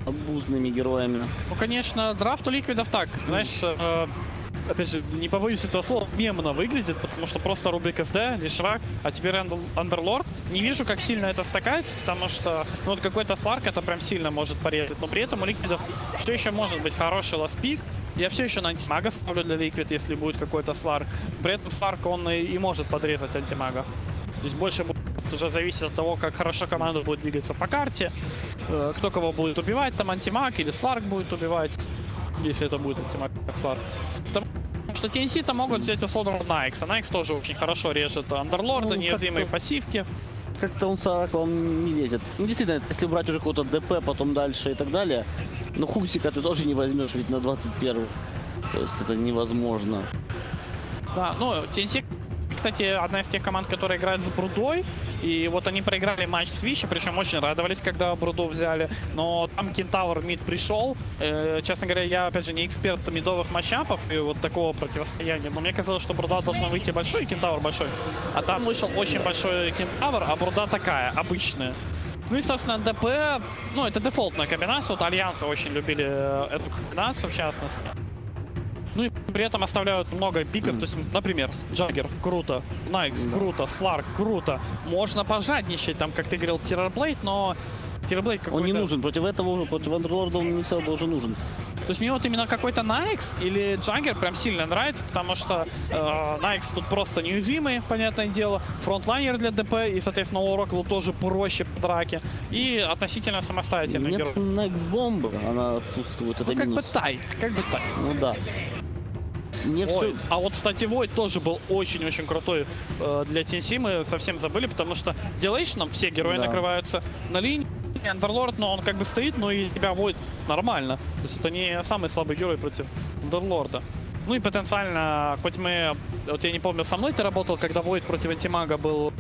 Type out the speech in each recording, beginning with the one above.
обузными героями. Ну, конечно, драфт у ликвидов так, знаешь, опять же, не побоюсь этого слова, мемно выглядит, потому что просто рубрик СД, Дишрак, а теперь Андерлорд. Не вижу, как сильно это стакается, потому что, ну, вот какой-то сларк это прям сильно может порезать, но при этом у ликвидов все еще может быть хороший ласпик. Я все еще на антимага ставлю для ликвид, если будет какой-то сларк. При этом сларк он и может подрезать антимага. Здесь больше будет уже зависит от того, как хорошо команда будет двигаться по карте, кто кого будет убивать, там антимаг или сларк будет убивать, если это будет антимаг, как сларк. Потому что TNC-то могут взять условно Найкса. Найкс тоже очень хорошо режет Андерлорда, ну, неуязвимые пассивки. Как-то он 40 вам не лезет. Ну действительно, если брать уже какого-то ДП, потом дальше и так далее, но Хуксика ты тоже не возьмешь ведь на 21. То есть это невозможно. Да, ну TNC, кстати, одна из тех команд, которая играет с Брудой, и вот они проиграли матч с Вичи, причем очень радовались, когда Бруду взяли, но там Кентавр мид пришел, честно говоря, я, опять же, не эксперт мидовых матчапов и вот такого противостояния, но мне казалось, что Бруда должна выйти большой и Кентавр большой, а там вышел очень большой Кентавр, а Бруда такая, обычная. Ну и, собственно, ДП, ну, это дефолтная комбинация, вот Альянсы очень любили эту комбинацию, в частности. Ну и при этом оставляют много пиков, то есть, например, Джаггер, круто, Найкс, круто, Сларк, круто. Можно пожадничать, там, как ты говорил, Террорблейд, но Террорблейд какой-то... Он не нужен, против этого, против Андерлорда он не особо уже нужен. То есть мне вот именно какой-то Найкс или Джаггер прям сильно нравится, потому что Найкс тут просто неуязвимый, понятное дело, фронтлайнер для ДП, и, соответственно, у Оракла тоже проще по драке, и относительно самостоятельный герой. Нет Найкс-бомбы, она отсутствует, это ну, как минус. бы тайт, как бы тайт. Ну да. Мне все... А вот, кстати, Войд тоже был очень-очень крутой для TNC, мы совсем забыли, потому что Делейшном все герои накрываются на линии, Андерлорд, но он как бы стоит, но и тебя Войд нормально. То есть это не самый слабый герой против Андерлорда. Ну и потенциально, хоть мы, вот я не помню, со мной ты работал, когда Войд против антимага было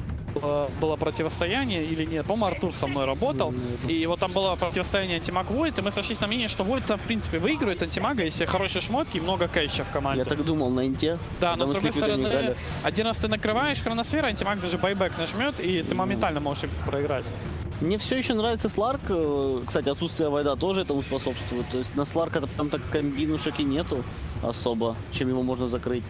противостояние или нет, по-моему, Артур со мной работал, и вот там было противостояние антимаг Войд, и мы сошлись на мнение, что Войд в принципе выигрывает антимага, если хорошие шмотки и много кэча в команде. Я так думал на инте. Да, но с другой стороны, один раз ты накрываешь хроносферу, антимаг даже байбек нажмет, и ты моментально можешь проиграть. Мне все еще нравится Сларк, кстати, отсутствие Войда тоже этому способствует, то есть на Сларка там так комбинушек и нету особо, чем его можно закрыть.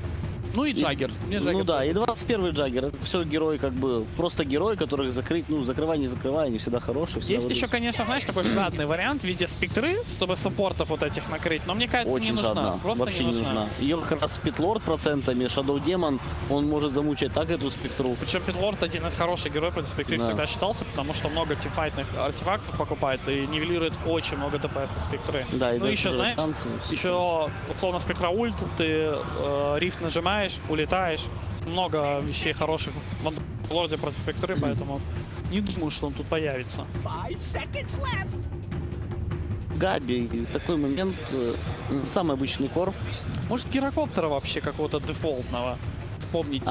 Ну и Джаггер. Ну да, и 21-й Джаггер. Это все герой, как бы, просто герой, которых закрыть, ну, закрывай, не закрывай, они всегда хорошие. Всегда есть еще, конечно, знаешь, такой жадный вариант в виде спектры, чтобы саппортов вот этих накрыть, но мне кажется, очень не нужна. Жадна. Просто вообще не нужна. Ее как раз Питлорд процентами, Shadow Demon, он может замучать так эту спектру. Причем Питлорд один из хороших героев против спектры всегда считался, потому что много тимфайтных артефактов покупает и нивелирует очень много ДПС спектры. Да, и ну еще, знаешь, еще условно спектра ульт, ты рифт нажимаешь, улетаешь. Много вещей хороших в лорде против спектры, поэтому не думаю, что он тут появится. Габи, такой момент, самый обычный кор. Может, гирокоптера вообще какого-то дефолтного вспомнить?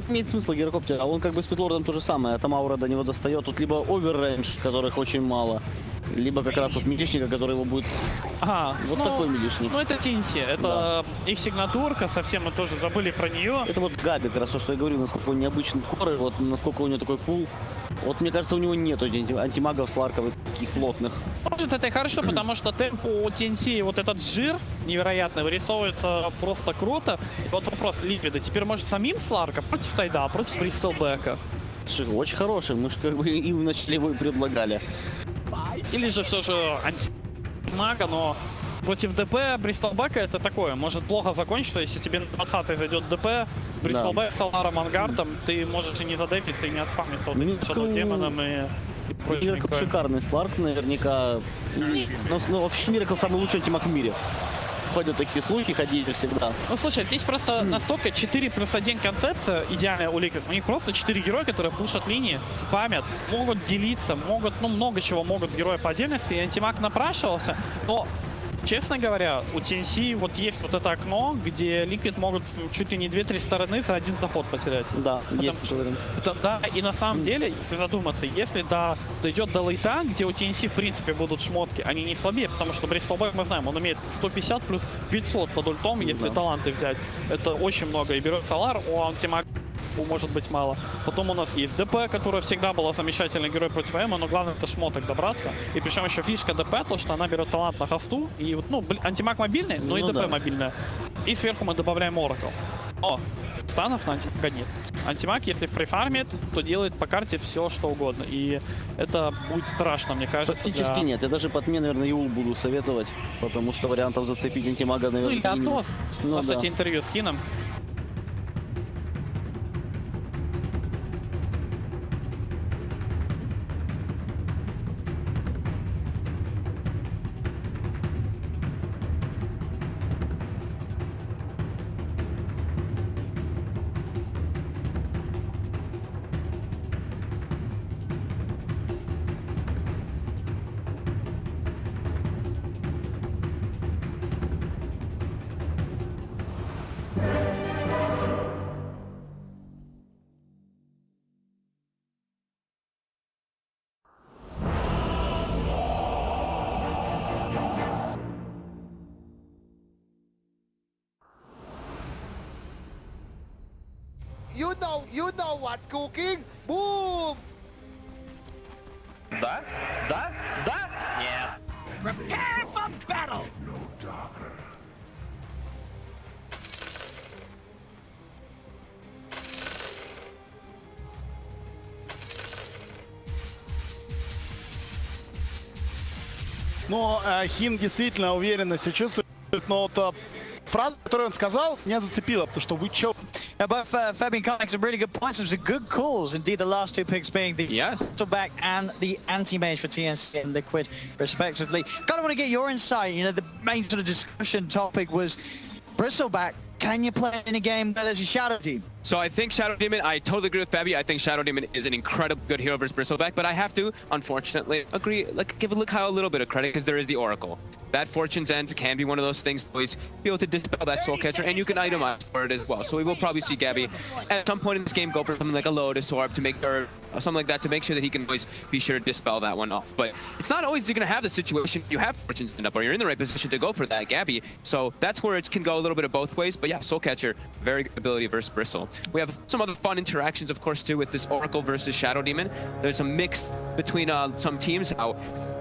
Имеет смысл гирокоптер, а он как бы с Питлордом то же самое, там аура до него достает, тут либо оверрейндж, которых очень мало, либо как раз вот милишника, который его будет... вот такой милишник. Ну это TNC, это их сигнатурка, совсем мы тоже забыли про нее. Это вот Габи, как раз то, что я говорю, насколько он необычный кор, и вот насколько у него такой пул. Вот мне кажется, у него нету антимагов сларковых таких плотных. Может, это и хорошо, потому что темп у TNC, вот этот жир невероятно вырисовывается просто круто. И вот вопрос ликвида, теперь может самим сларка против тайда, против Бристлбека. Очень хороший, мы же как бы им вначале его и предлагали. Или же все же антимага, но против ДП Бристлбека это такое, может плохо закончиться, если тебе на 20-й зайдет ДП, Бристлбек с Аларом Ангардом, ты можешь и не задепиться, и не отспамиться вот этим Shadow Демоном и прочими. Шикарный Сларк наверняка, ну вообще Миракл самый лучший антимаг в мире. Ходят такие слухи, ходили всегда. Ну слушай, здесь просто настолько 4+1 концепция идеальная у ликов. У них просто 4 героя, которые пушат линии, спамят, могут делиться, могут, ну много чего могут герои по отдельности, и антимаг напрашивался, но... Честно говоря, у TNC вот есть вот это окно, где Liquid могут чуть ли не 2-3 стороны за один заход потерять. Да, есть да, и на самом деле, если задуматься, если дойдет до лейта, где у TNC в принципе будут шмотки, они не слабее, потому что Бристлбек, мы знаем, он имеет 150 плюс 500 под ультом, если таланты взять. Это очень много. И берет Солар, у антимаг может быть мало. Потом у нас есть ДП, которая всегда была замечательный герой против АМ, но главное это шмоток добраться. И причем еще фишка ДП, то что она берет талант на хосту, и вот, ну, антимаг мобильный, но и ДП мобильная. И сверху мы добавляем Oracle. Но станов на антимага нет. Антимаг, если фрифармит, то делает по карте все, что угодно. И это будет страшно, мне кажется. Практически нет. Я даже под мне, наверное, Юл буду советовать, потому что вариантов зацепить антимага, наверное, Ну или Атос. Ну, кстати, да. интервью с Кином. You know what's cooking? Boom! Да? Да? Да? Нет. Prepare for battle! Но Хин действительно уверенно себя чувствует, но вот фраза, которую он сказал, меня зацепила, потому что вы чё? Both Fabian Koenig some really good points and some good calls. Indeed, the last two picks being the back and the anti-mage for TNC and Liquid, respectively. Kind of want to get your insight. You know, the main sort of discussion topic was Bristleback. Can you play in a game where there's a Shadow Team? So I think Shadow Demon, I totally agree with Fabi. I think Shadow Demon is an incredibly good hero versus Bristleback, but I have to, unfortunately, agree, give Kyle a little bit of credit because there is the Oracle. That Fortune's End can be one of those things to always be able to dispel that Soul Catcher, and you can itemize for it as well. So we will probably see Gabby at some point in this game go for something like a Lotus Orb to make, or something like that to make sure that he can always be sure to dispel that one off. But it's not always you're going to have the situation you have Fortune's End up, or you're in the right position to go for that Gabby. So that's where it can go a little bit of both ways. But yeah, Soul Catcher, very good ability versus Bristle. We have some other fun interactions, of course, too, with this Oracle versus Shadow Demon. There's a mix between some teams. How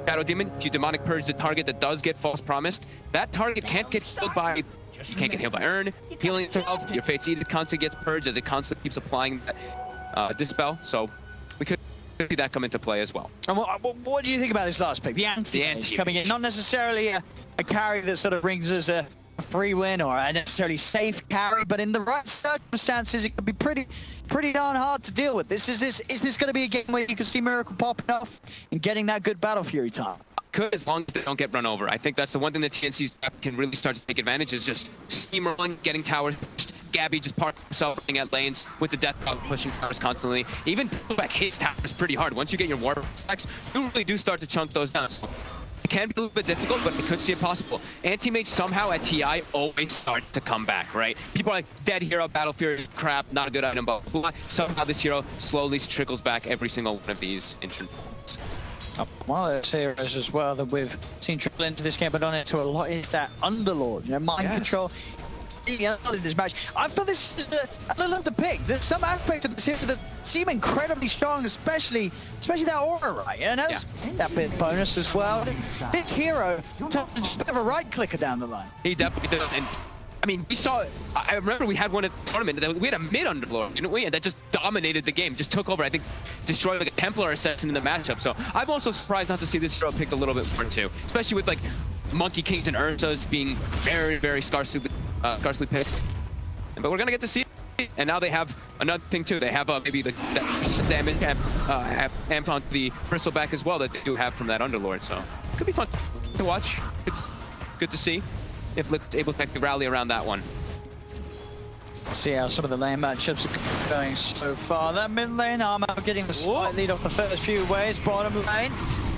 Shadow Demon, if you Demonic Purge the target that does get False Promised, that target can't get healed by, you can't get healed by Urn, healing itself, your Fate's Edict constantly gets purged as it constantly keeps applying that Dispel, so we could see that come into play as well. And what do you think about this last pick? The anti coming in, not necessarily a carry that sort of brings us a free win or a necessarily safe carry, but in the right circumstances, it could be pretty darn hard to deal with. Is this going to be a game where you can see Miracle popping off and getting that good Battle Fury time? Could, as long as they don't get run over. I think that's the one thing that TNC's can really start to take advantage is just steamrolling, getting towers pushed. Gabby just parked himself running at lanes with the death dog pushing towers constantly. Even back his towers pretty hard. Once you get your warp stacks, you really do start to chunk those down. So it can be a little bit difficult, but I could see it possible. Anti-mage somehow at TI always start to come back, right? People are like, dead hero, Battle Fury, crap, not a good item, but somehow this hero slowly trickles back every single one of these entrance points. One of those heroes as well that we've seen trickle into this game, but on it to a lot is that Underlord, you know, mind control. In this match, I feel this is a little underpicked. There's some aspects of this hero that seem incredibly strong, especially that aura, right? And that's that bit bonus as well. This hero turns into a bit of a right clicker down the line. He definitely does, and I mean, we saw. I remember we had one at the tournament that we had a mid Underlord, didn't we? And that just dominated the game, just took over. I think destroyed like a Templar assassin in the matchup. So I'm also surprised not to see this hero picked a little bit more too, especially with like Monkey Kings and Ursas being very scarcely picked. But we're gonna get to see it. And now they have another thing too. They have maybe the damage amped on the Bristleback as well that they do have from that Underlord. So it could be fun to watch. It's good to see if Liquid's able to actually rally around that one. See how some of the lane matchups are going so far. That mid lane, Armor getting the slight lead off the first few waves. Bottom lane,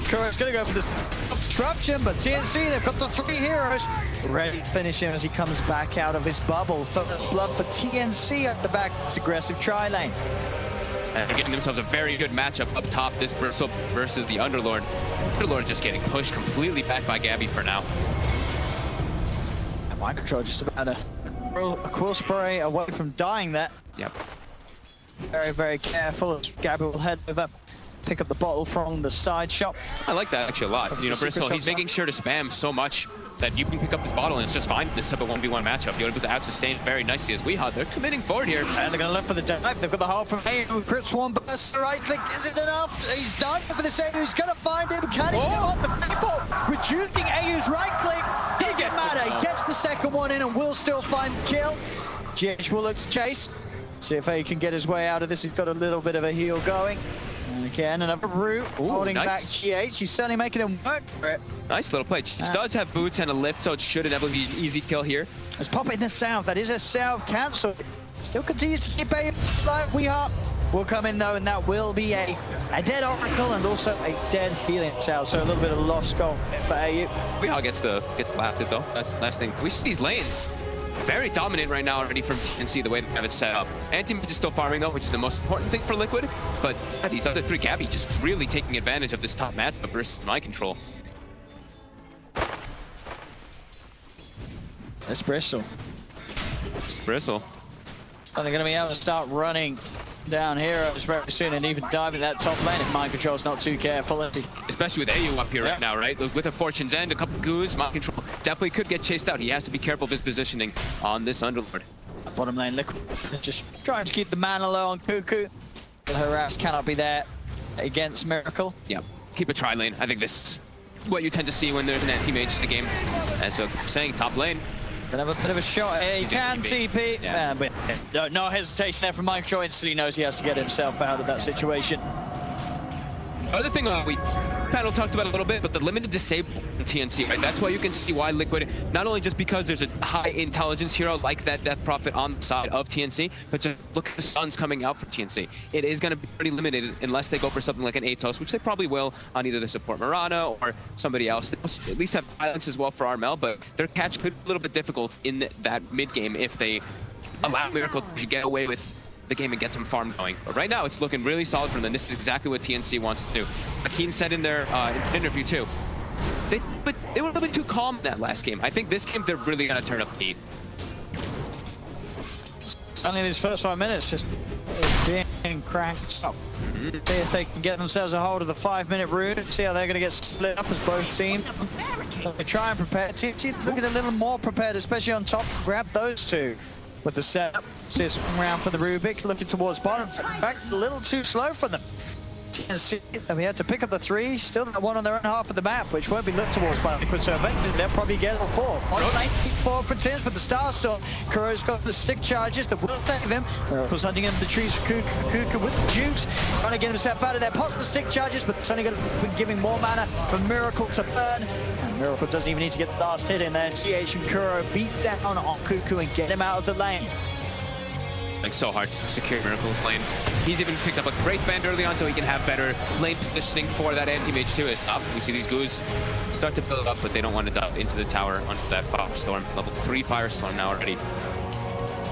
Kuro's gonna go for the disruption, but TNC, they've got the three heroes ready to finish him as he comes back out of his bubble. First blood for TNC at the back. It's aggressive tri-lane. And they're getting themselves a very good matchup up top, this Bristle versus the Underlord. Underlord just getting pushed completely back by Gabby for now. And Mind Control just about a quill spray away from dying there. Yep. very, very careful as Gabby will head over, pick up the bottle from the side shop. I like that actually a lot. You know, Bristol, he's making sure to spam so much that you can pick up this bottle and it's just fine in this type of 1v1 matchup. You're able to out-sustain very nicely as Weehaw. They're committing forward here. And they're going to look for the dive. They've got the hold from AU. Crips one burst, the right click. Is it enough? He's done for this AU. He's going to find him. Can he get on the people? Reducing AU's right click. Doesn't matter. He gets the second one in and will still find the kill. GH will look to chase. See if he can get his way out of this. He's got a little bit of a heal going. And again, another route, holding back GH. He's certainly making him work for it. Nice little play. He does have boots and a lift, so it should inevitably be an easy kill here. Let's pop it in the south. That is a south cancel. Still continues to keep a alive. Weehaw will come in though, and that will be a dead Oracle and also a dead healing south. So a little bit of lost goal for AU. Weehaw gets blasted though. That's the nice thing. We see these lanes very dominant right now already from TNC, the way they have it set up. Anti-Mage is still farming though, which is the most important thing for Liquid. But these other three, Gabby just really taking advantage of this top matchup versus Mind Control. That's Bristol. Bristle. And they're going to be able to start running down heroes very soon and even diving that top lane if Mind Control's not too careful. Especially with AU up here right now, right? With a Fortune's End, a couple goos, Mind Control definitely could get chased out. He has to be careful of his positioning on this Underlord. Bottom lane, Liquid just trying to keep the mana low on Cuckoo. The harass cannot be there against Miracle. Yeah, keep a tri lane. I think this is what you tend to see when there's an anti-mage in the game. As so saying, top lane. Gonna have a bit of a shot. He can TP. Yeah. But no hesitation there from Mind Control. Instantly knows he has to get himself out of that situation. Other thing we panel talked about a little bit, but the limited disable in TNC, right? That's why you can see why Liquid, not only just because there's a high intelligence hero like that Death Prophet on the side of TNC, but just look at the stuns coming out for TNC. It is going to be pretty limited unless they go for something like an Atos, which they probably will on either the support Murata or somebody else. They at least have violence as well for Armel, but their catch could be a little bit difficult in that mid game if they allow Miracle to get away with the game and get some farm going. But right now, it's looking really solid for them. This is exactly what TNC wants to do. Akeen said in their interview too, but they were a little bit too calm in that last game. I think this game, they're really going to turn up the heat. Only these first 5 minutes just being cranked up. See if they can get themselves a hold of the 5-minute route. See how they're going to get split up as both teams. They try and prepare. TNC looking a little more prepared, especially on top. Grab those two with the setup. See a swing round for the Rubik, looking towards bottom. In fact, a little too slow for them. TNC, we had to pick up the 3, still that one on their own half of the map, which won't be looked towards by Liquid, so eventually they'll probably get all 4. 194 for Tims with the Starstorm. Kuro's got the stick charges that will save him. Miracle's hunting under the trees for Kuka with the Jukes, trying to get himself out of there. Pots the stick charges, but it's only going to be giving more mana for Miracle to burn. And Miracle doesn't even need to get the last hit in there. GH and Kuro beat down on Kuku and get him out of the lane. Like so hard to secure Miracle's lane. He's even picked up a great band early on so he can have better lane positioning for that anti-mage too. We see these goos start to build up, but they don't want to dive into the tower onto that Firestorm. Level 3 Firestorm now already.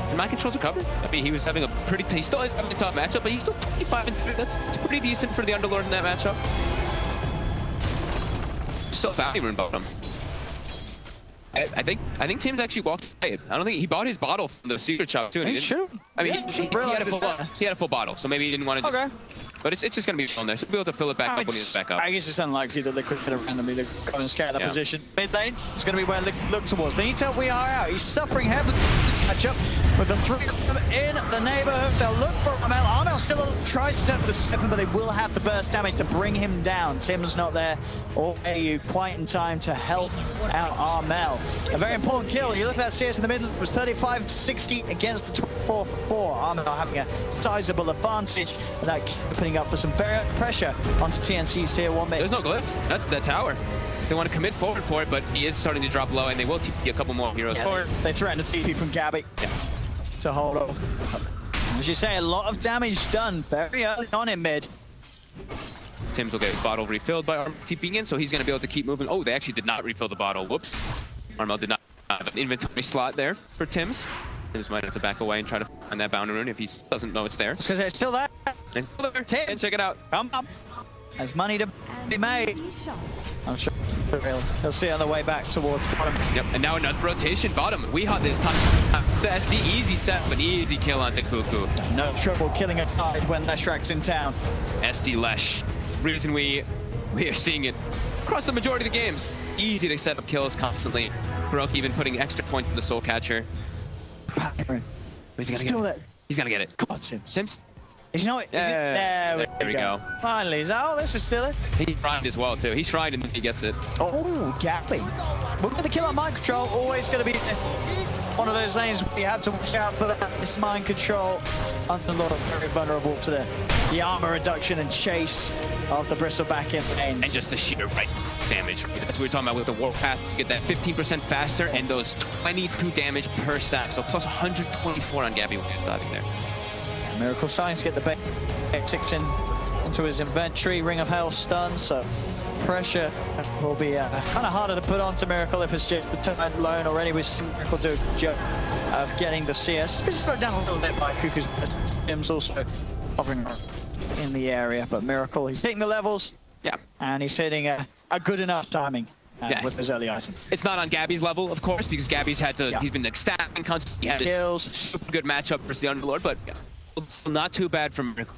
And Mind Control's recovered. I mean, he was having a pretty, he still is having a tough matchup, but he's still 25-3. That's pretty decent for the Underlord in that matchup. Still value in bottom. I think Tim's actually walked away. I don't think he bought his bottle from the secret shop too. He should. I mean, he had a full bottle, so maybe he didn't want to just... But it's just going to be on there, so we'll be able to fill it back up when he's back up. I guess it's unlikely that Liquid could have randomly go and scout that position. Mid lane is going to be where Liquid look towards. They need to help We Are out. He's suffering heavily. Catch up with the 3 of them in the neighborhood. They'll look for Armel. Armel still tries to step for the 7, but they will have the burst damage to bring him down. Tim's not there, or AU quite in time to help out Armel. A very important kill. You look at that CS in the middle. It was 35-60 against the 24-4. Armel having a sizable advantage, and that opening up for some very pressure onto TNC's tier 1 mid. There's no glyph. That's that tower. They want to commit forward for it, but he is starting to drop low, and they will TP a couple more heroes forward. They threatened a TP from Gabby to hold off. As you say, a lot of damage done very early on in mid. Tims will get his bottle refilled by Armel TPing in, so he's going to be able to keep moving. Oh, they actually did not refill the bottle. Whoops. Armel did not have an inventory slot there for Tims. Tims might have to back away and try to find that boundary rune if he doesn't know it's there. Because it's still there. And check it out. Come up. There's money to be made. I'm sure He'll see it on the way back towards bottom. Yep, and now another rotation bottom. Weehaw this time. The SD easy set, but easy kill onto Cuckoo. No trouble killing a side when Leshrak's in town. SD Lesh. Reason we are seeing it across the majority of the games. Easy to set up kills constantly. Kuroki even putting extra points in the Soul Catcher. He's gonna Still get it. there. He's gonna get it. Come on, Sims. Sims? Is he not? Is there we go. Finally, he's out. This is still it. He shrined as well too. He shrined and he gets it. Oh, Gappy. We're going to kill on mind control. Always going to be one of those lanes where you have to watch out for that. This mind control. Underlord very vulnerable to the armor reduction and chase of the Bristleback in lanes. And just the sheer right damage. That's what we're talking about with the Warpath. You get that 15% faster and those 22 damage per stack. So plus 124 on Gabby when he's diving there. Miracle starting to get the basics into his inventory. Ring of Hell stun, so pressure will be kind of harder to put onto Miracle if it's just the turn alone already. We see Miracle do a good job of getting the CS. It's slowed down a little bit by Cuckoo's. Tim's also hovering in the area, but Miracle, he's hitting the levels. Yeah. And he's hitting a good enough timing with his early item. It's not on Gabby's level, of course, because Gabby's had to, he's been like stacking constantly. He had Kills. this super good matchup versus the Underlord, but not too bad from Miracle.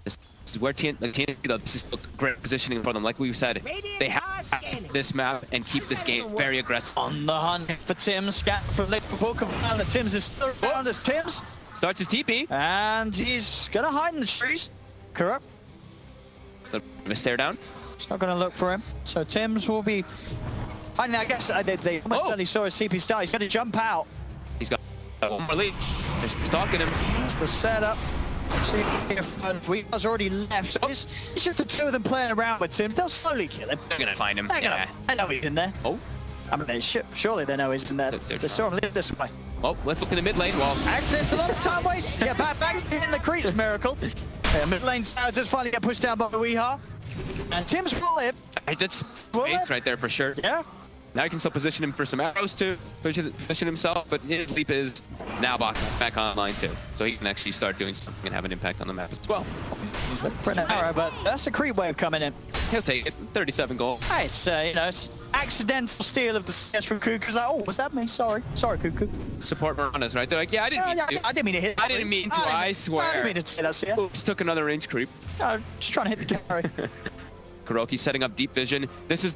This is where TNT, though, this is great positioning for them. Like we said, they have this map and keep this game very aggressive. On the hunt for Tim's. Scat from Liverpool. Confirmed that Tim's is still around as Tim's. Starts his TP. And he's going to hide in the trees. Corrupt. Gonna stare down. He's not going to look for him. So Tim's will be... I mean, I guess they almost certainly saw his TP start. He's going to jump out. He's got one more lead. They're stalking him. That's the setup. See if Weaver's already left. So it's just the two of them playing around with Tim's. They'll slowly kill him. They're gonna find him. I know he's in there. Oh. I mean, surely they know he's in there. They saw him leave this way. Well, let's look in the mid lane. Well, There's a lot of time waste. Yeah, back in the creeps, Miracle. Yeah, mid lane sounds just finally get pushed down by the Weehaw. And Tim's will live. that's space right there for sure. Yeah. Now he can still position him for some arrows to position himself, but his leap is now back online too. So he can actually start doing something and have an impact on the map as well. He's looking for an arrow, but that's the creep wave coming in. He'll take it. 37 goal. Hey, it's, it's accidental steal of the CS from Cuckoo's like, oh, was that me? Sorry, Cuckoo. Support Maranas, right? They're like, yeah, I didn't mean to hit. I didn't mean to, I swear. I didn't mean to say that, CS. Oops, took another range creep. No, just trying to hit the carry. Kuroki setting up deep vision. This is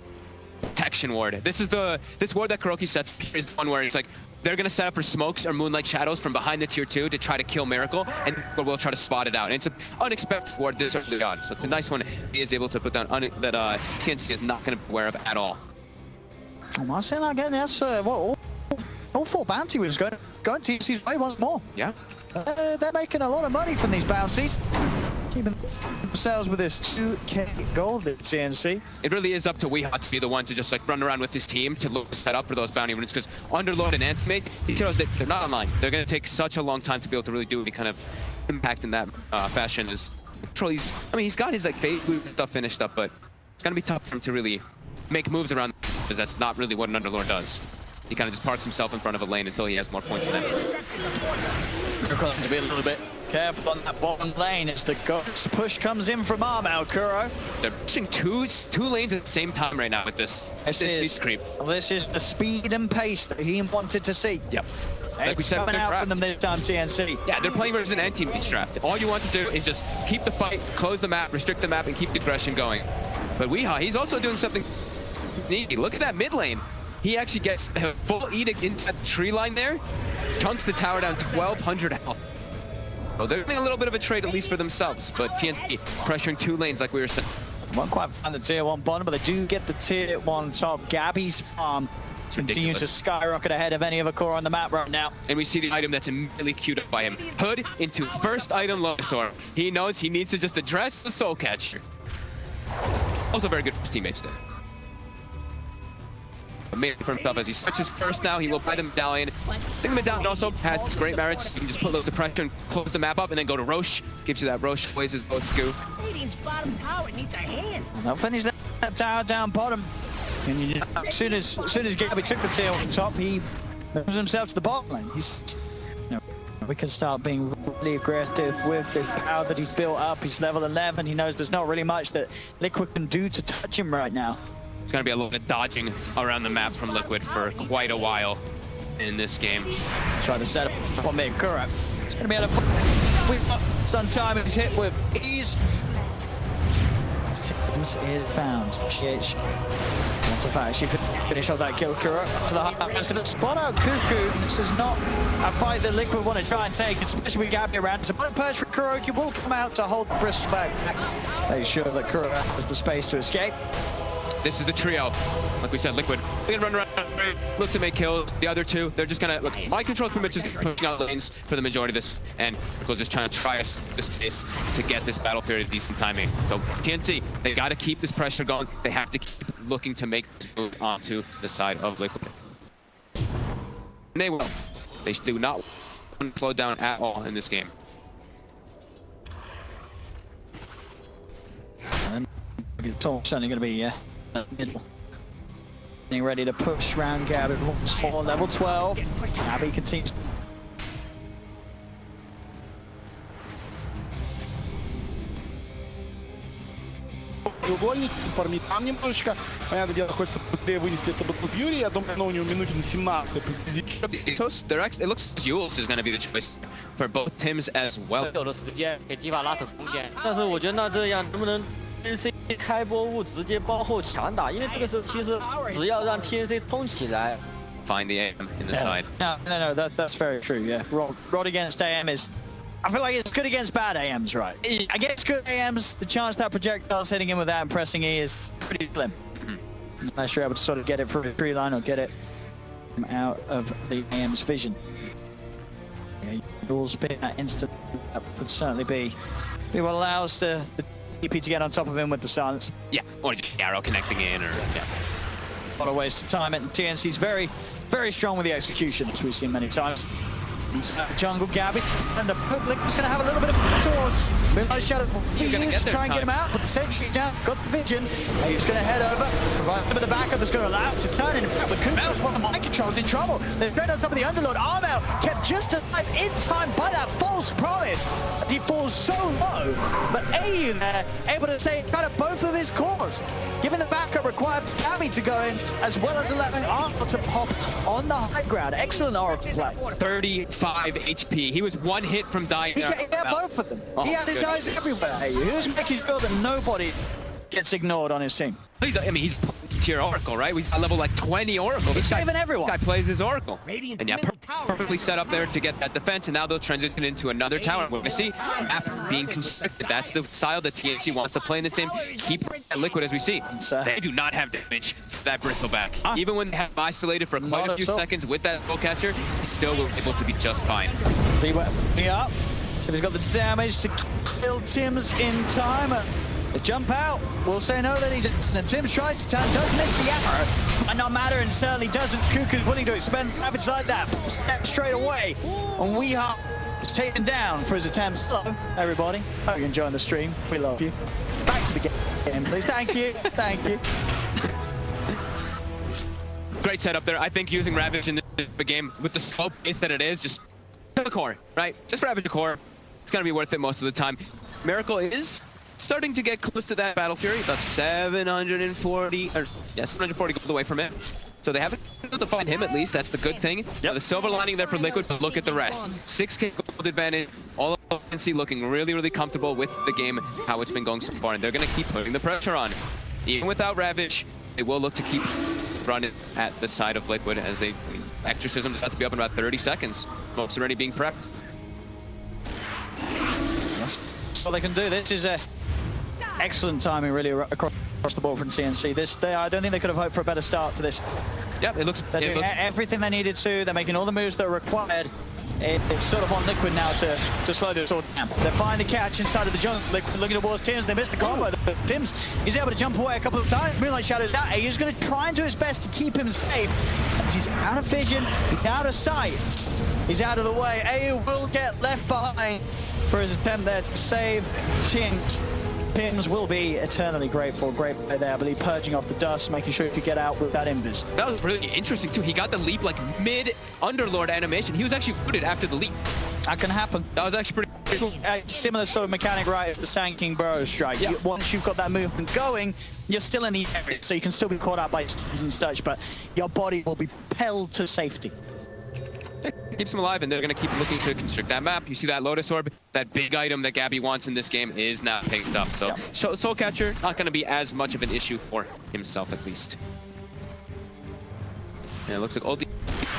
protection ward. This ward that Kuroki sets is the one where it's like they're gonna set up for smokes or moonlight shadows from behind the tier 2 to try to kill Miracle, and we'll try to spot it out. And it's an unexpected ward this early on, so it's a nice one he is able to put down that TNC is not gonna be aware of at all. Am I saying that again? Yes, all 4 bounty was going TNC's way once more. Yeah. They're making a lot of money from these bounties. Keeping themselves with this 2k gold at TNC. It really is up to Weehaw to be the one to just like run around with his team to look set up for those bounty runes, because Underlord and Antimate, he tells that they're not online. They're going to take such a long time to be able to really do any kind of impact in that fashion. He's got his like phase stuff finished up, but it's going to be tough for him to really make moves around, because that's not really what an Underlord does. He kind of just parks himself in front of a lane until he has more points than that. We're going to be a little bit careful on that bottom lane as the ghost push comes in from Armal, Kuro. They're pushing two lanes at the same time right now with this creep. This is the speed and pace that he wanted to see. Yep. Like we said, coming out from them this time, TNC. Yeah, they're playing versus an anti-mage draft. All you want to do is just keep the fight, close the map, restrict the map, and keep the aggression going. But Weehaw, he's also doing something neat. Look at that mid lane. He actually gets a full edict into that tree line there, chunks the tower down to 1,200 health. So they're getting a little bit of a trade, at least for themselves, but TNT pressuring 2 lanes like we were saying. Won't quite find the tier 1 bottom, but they do get the tier 1 top. Gabby's farm continue to skyrocket ahead of any other core on the map right now. And we see the item that's immediately queued up by him. Hood into first item Losaur. He knows he needs to just address the Soul Catcher. Also very good for his teammates there. But mainly for himself, as he switches first now, he will buy the medallion. I think the medallion also has its great merits. You can just put a little depression, close the map up, and then go to Roche. Gives you that Roche Blazes both go. Radiant's bottom tower needs a hand. They'll finish that tower down bottom. And as soon as Gabby took the tier 1 top, he moves himself to the bottom lane. We can start being really aggressive with the power that he's built up. He's level 11. He knows there's not really much that Liquid can do to touch him right now. It's going to be a little bit of dodging around the map from Liquid for quite a while in this game. Try to set up on Kura. It's going to be able to... Stun time is hit with ease. Tims is found. GH wants to actually finish off that kill. Kura to the high to the spot out Cuckoo. This is not a fight that Liquid want to try and take, especially with Gabby around. So one purge for Kuroki will come out to hold Bristol back. Make sure that Kura has the space to escape. This is the trio. Like we said, Liquid. They can run around, look to make kills. The other two, they're just gonna look. Mind control commits just pushing out lanes for the majority of this, and Miracle's just trying to try the space to get this battle period decent timing. So TNC, they got to keep this pressure going. They have to keep looking to make this move onto the side of Liquid. And they will. They do not want to slow down at all in this game. And it's certainly going to be middle. Getting ready to push round Gabby for level 12. Gabby continues. Треугольник, там немножечко, понятное дело, хочется быстрее вынести это Battle Fury. Я думаю, у него минуте на 17 приблизительно. It looks Jules is going to be the choice for both Tims as well. 有的时间给迪法拉扯空间，但是我觉得那这样能不能 TNC 开波物直接包后强打？因为这个时候其实只要让 TNC 冲起来。 Find the AM in the side. No, that's very true. Yeah, Rod against AM is. I feel like it's good against bad AMs, right? Against good AMs, the chance that projectiles hitting him without pressing E is pretty slim. Unless you're able to sort of get it through the tree line or get it out of the AM's vision. Yeah, you'll spin that instant. That could certainly be what allows the DP to get on top of him with the silence. Yeah, or just arrow connecting in, or yeah. A lot of ways to time it, and TNC's very, very strong with the execution, as we've seen many times. Jungle Gabby, and the public is going to have a little bit of towards Midnight Shadow. He's going to try and get him out, but the sentry down, got the vision. He's going to head over, provide him with the backup that's going to allow it to turn. And in fact, with Cooper's one of the mind controls in trouble. They're straight on top of the Underlord. Armel kept just alive in time by that false promise. He falls so low, but AU there able to save kind of both of his cores, giving the backup required for Gabby to go in, as well as allowing Armel to pop on the high ground. Excellent Oracle play. 35 HP. He was one hit from dying. He had both of them. He had his eyes everywhere. He was making sure that nobody gets ignored on his team. He's tier Oracle, right? He's level like 20 Oracle. He's saving everyone. This guy plays his Oracle. Radiant's And yeah, middle tower perfectly set up there to get that defense, and now they'll transition into another tower. We're going to see after being constricted. That's the style that TNC wants to play in this game. Keep Liquid as we see. They do not have damage for that Bristleback. Even when they have isolated for quite a few seconds with that bow catcher, he still was able to be just fine. See what up. So he's got the damage to kill Tims in time. The jump out will say no that he doesn't. And Tims tries to turn, does miss the arrow. Might not matter, and certainly doesn't. Cuckoo's willing to expend damage like that. Step straight away. And Weeha is taken down for his attempts. Hello, everybody. Hope you're enjoying the stream. We love you. Back to the game, please. Thank you. Thank you. Great setup there. I think using Ravage in the game with the slow pace that it is, just the core, right? Just Ravage the core. It's going to be worth it most of the time. Miracle is starting to get close to that Battle Fury, about 740 gold away from it. So they haven't been able to find him, at least. That's the good thing. The silver lining there for Liquid, but look at the rest. 6k gold advantage. All of NC looking really, really comfortable with the game, how it's been going so far. And they're going to keep putting the pressure on. Even without Ravage, they will look to keep running at the side of Liquid as they... Exorcism is about to be up in about 30 seconds. Smoke's already being prepped. That's all they can do. This is a excellent timing, really, across the board from TNC. I don't think they could have hoped for a better start to this. Yep, it looks... They're doing everything they needed to. They're making all the moves that are required. It's sort of on Liquid now to slow this all down. They find the catch inside of the jungle. Liquid looking towards Tims. They missed the combo. Tims, he's able to jump away a couple of times. Moonlight Shadow's out. He's going to try and do his best to keep him safe. And he's out of vision. He's out of sight. He's out of the way. AU will get left behind for his attempt there to save Tims. Tims will be eternally grateful. Great play there, I believe, purging off the dust, making sure he could get out with that invis. That was really interesting, too. He got the leap, like, mid-Underlord animation. He was actually booted after the leap. That can happen. That was actually pretty... a similar sort of mechanic, right, as the Sanking Burrow strike. Yeah. Once you've got that movement going, you're still in the area, so you can still be caught out by stuns and such, but your body will be propelled to safety. It keeps him alive, and they're going to keep looking to constrict that map. You see that Lotus Orb, that big item that Gabby wants in this game is now picked up. So Soul Catcher, not going to be as much of an issue for himself, at least. And it looks like ulti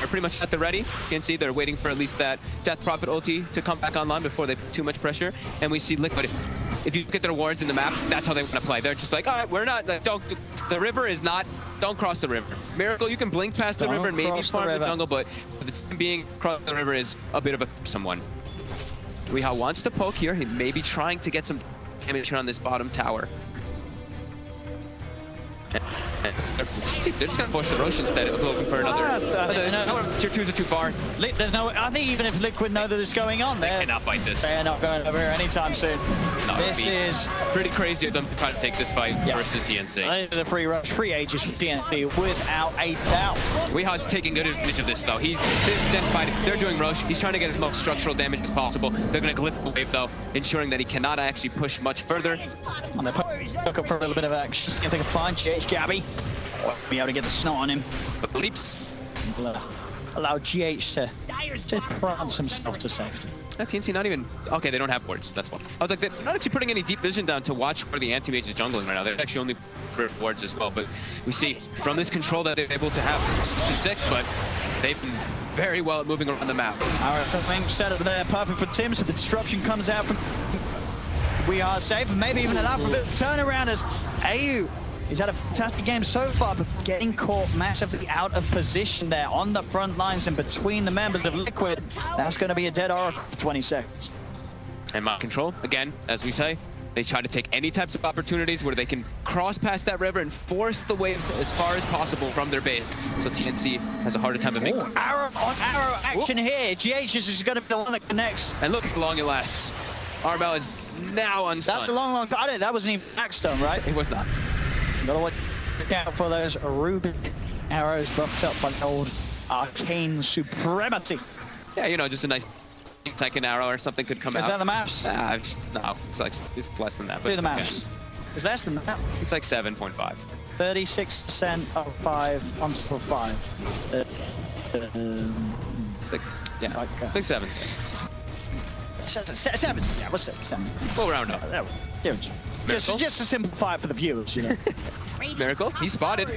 are pretty much at the ready. You can see they're waiting for at least that Death Prophet ulti to come back online before they put too much pressure. And we see Liquid. If you look at their wards in the map, that's how they want to play. They're just like, all right, we're not, the river is not, don't cross the river. Miracle, you can blink past the river and maybe farm the jungle, but for the time being, crossing the river is a bit of a someone. Weehaw wants to poke here. He may be trying to get some damage here on this bottom tower. They're just gonna push the Rosh instead of looking for another. Tier 2s are too far. There's no. I think even if Liquid know that this is going on, They cannot fight this. they're not going over here anytime soon. No, This is pretty crazy of them to try to take this fight versus TNC. this is a free rush, free ages for TNC without a doubt. Weehaw's taking good advantage of this though. They're doing Rosh. He's trying to get as much structural damage as possible. They're gonna glyph the wave though, ensuring that he cannot actually push much further. And they look up for a little bit of action. See if they can find GH Gabby. Be able to get the snot on him. But leaps. Allow GH to prance himself to safety. TNC not even... Okay, they don't have wards. That's one. I was like, they're not actually putting any deep vision down to watch where the anti-mage is jungling right now. They're actually only for wards as well. But we see from this control that they're able to have stick, but they've been very well at moving around the map. All right, something set up there. Perfect for Tim, so the disruption comes out from... We are safe, and maybe even allow for a bit of turnaround as AU. He's had a fantastic game so far, but getting caught massively out of position there on the front lines and between the members of Liquid. That's going to be a dead Oracle for 20 seconds. And mind control, again, as we say, they try to take any types of opportunities where they can cross past that river and force the waves as far as possible from their base. So TNC has a harder time to make them. Arrow on arrow action here. GH is going to be the one that connects. And look how long it lasts. Arbel is now unstunned. That's a long time. That wasn't even Backstone, right? It was not. Gotta watch out for those Rubik arrows buffed up by the old arcane supremacy. Yeah, you know, just a nice second arrow or something could come out. Is that the maps? No, it's less than that. But Do the maps. It's less than that. It's like 7.5. 36% of 5 on top of 5. It's like, yeah, like, I think 7. 7. Yeah, what's 7? We'll round up. Just to simplify it for the viewers, you know. Miracle, he's spotted.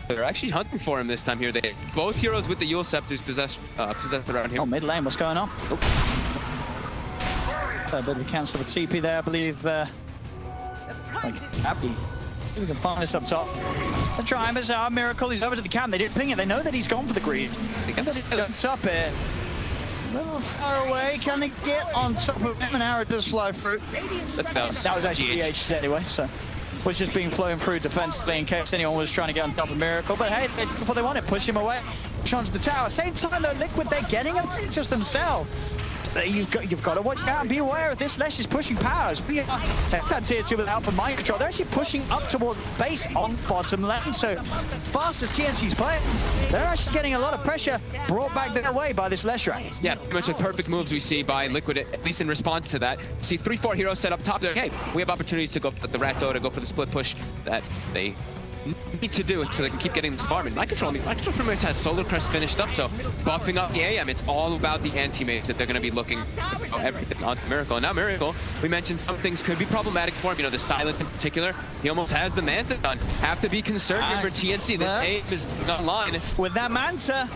They're actually hunting for him this time here. They both heroes with the Yule Scepters possessed around here. Oh, mid lane, what's going on? Oh. So a bit of a cancel of a TP there, I believe. Happy. We can find this up top. The Triumphs are Miracle. He's over to the camp. They didn't ping it. They know that he's gone for the greed. It's up here. A little far away. Can they get on top of him? An arrow does fly through. That was actually GH anyway, so was just being flown through defensively in case anyone was trying to get on top of Miracle. But hey, before they want it, push him away. Push onto the tower. Same time though, Liquid, they're getting advantages themselves. You've got to watch out and be aware of this. Lesh is pushing powers. We are that tier 2 without the mind control. They're actually pushing up towards base on bottom lane. So fast as TNC's playing, they're actually getting a lot of pressure brought back their way by this Lesh rank. Yeah, pretty much like perfect moves we see by Liquid, at least in response to that. You see 3-4 heroes set up top there. Hey, we have opportunities to go for the Radeon, to go for the split push that they need to do so they can keep getting this farm. And My Control pretty much has Solar Crest finished up, so buffing up the AM, it's all about the anti-mages that they're going to be looking everything on Miracle. And now Miracle, we mentioned some things could be problematic for him, you know, the Silent in particular. He almost has the Manta gun. Have to be concerned here for TNC. This aim is online. With that Manta,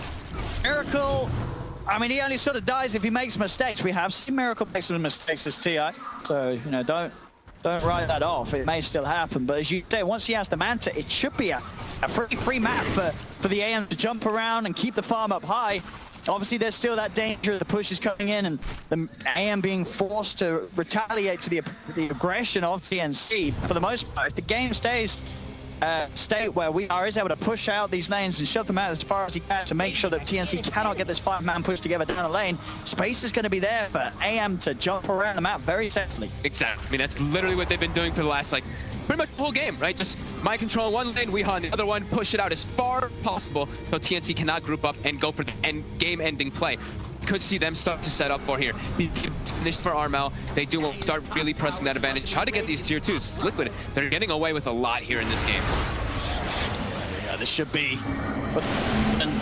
Miracle, I mean, he only sort of dies if he makes mistakes. We have seen Miracle make some mistakes as TI, so, you know, don't write that off. It may still happen, but as you say, once he has the Manta, it should be a free map for the AM to jump around and keep the farm up high. Obviously, there's still that danger of the push is coming in and the AM being forced to retaliate to the aggression of TNC. For the most part, if the game stays state where we is able to push out these lanes and shut them out as far as he can to make sure that TNC cannot get this 5-man push together down the lane, space is going to be there for AM to jump around the map very safely. Exactly. I mean, that's literally what they've been doing for the last, like, pretty much the whole game, right? Just mind control one lane, Weehaw on the other one, push it out as far as possible so TNC cannot group up and go for the game-ending play. could see them start to set up for here. Finished for Armel. They do want to start really pressing that advantage. Try to get these tier 2s. Liquid, they're getting away with a lot here in this game. Yeah, this should be. But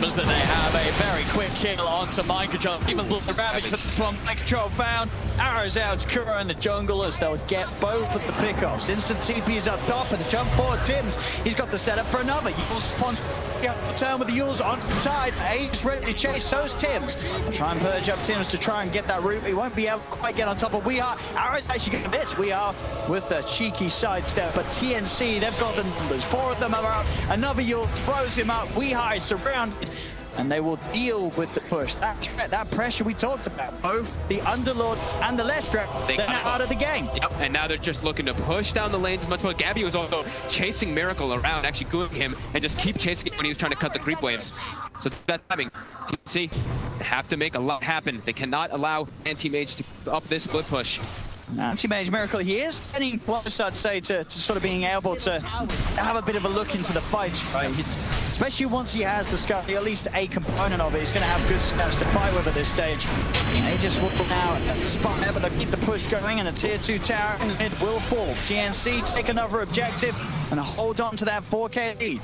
that they have a very quick kill onto Mind Control. Even the Ravage for this one. Mind Control found. Arrows out to Kuro in the jungle as they'll get both of the pickoffs. Instant TP is up top and the jump forward Tims. He's got the setup for another. Yule's spawn turn with the Yules onto the tide. A's ready to chase, so's Tims. They'll try and purge up Tims to try and get that route. He won't be able to quite get on top of Weehaw. Arrows actually going to miss Weehaw with a cheeky sidestep. But TNC, they've got the numbers. 4 of them are out. Another Yule throws him up. Weehaw is surrounded. And they will deal with the push. That pressure we talked about. Both the Underlord and the Lestra, they're now out of the game. Yep, and now they're just looking to push down the lanes as much more. Gabby was also chasing Miracle around, actually gooing him, and just keep chasing him when he was trying to cut the creep waves. So that's timing. TNC have to make a lot happen. They cannot allow Anti-Mage to up this split push. Anti-Mage Miracle, he is getting close, I'd say, to sort of being able to have a bit of a look into the fights, right? Especially once he has the scout, at least a component of it. He's going to have good stats to fight with at this stage. They just will now spot but they'll keep the push going, and a tier 2 tower in the mid will fall. TNC take another objective and hold on to that 4K lead.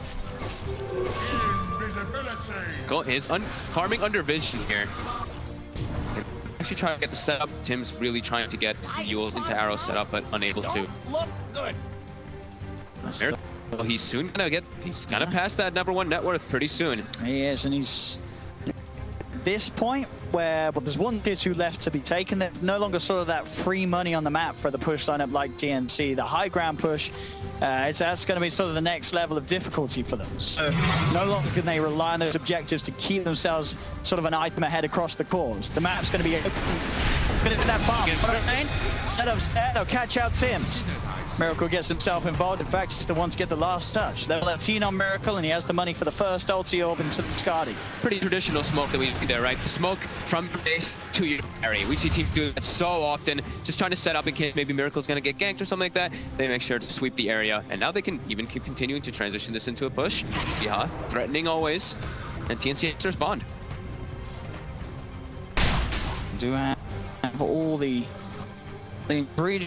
Go is farming under vision here. Actually trying to get the setup. Tim's really trying to get Yules into arrow setup, but unable to. Look good. Well, he's soon gonna pass that #1 net worth pretty soon. He is, and he's at this point where there's 1 tier 2 left to be taken. There's no longer sort of that free money on the map for the push lineup like TNC. The high ground push, that's going to be sort of the next level of difficulty for them. So no longer can they rely on those objectives to keep themselves sort of an item ahead across the course. The map's going to be open. Going to that farm. Setups there, they'll catch out Tims. Miracle gets himself involved. In fact, he's the one to get the last touch. They'll have Teen on Miracle, and he has the money for the first ulti orb into the Skadi. Pretty traditional smoke that we see there, right? The smoke from your base to your area. We see teams do that so often, just trying to set up in case maybe Miracle's going to get ganked or something like that. They make sure to sweep the area, and now they can even keep continuing to transition this into a push. Yeah, threatening always, and TNC has to respond. Do have all the ingredients